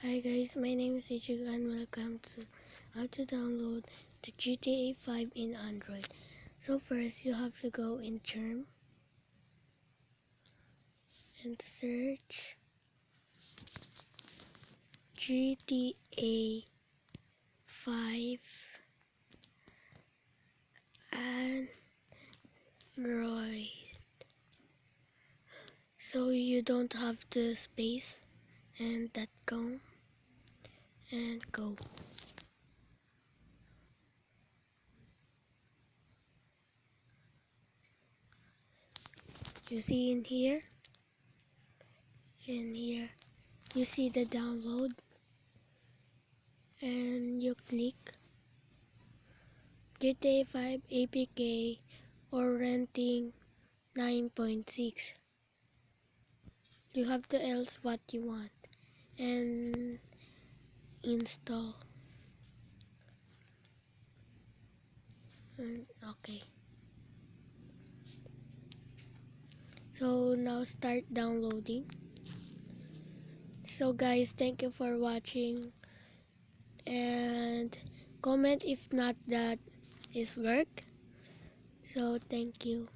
Hi guys, my name is Ichigo and welcome to how to download the GTA 5 in Android. So first you have to go in Chrome and search GTA 5 Android. So you don't have the space and .com and go. You see in here you see the download and you click GTA 5 APK or renting 9.6. You have to else what you want and install. Okay. So now start downloading. So guys, thank you for watching and comment if not that is work. So thank you.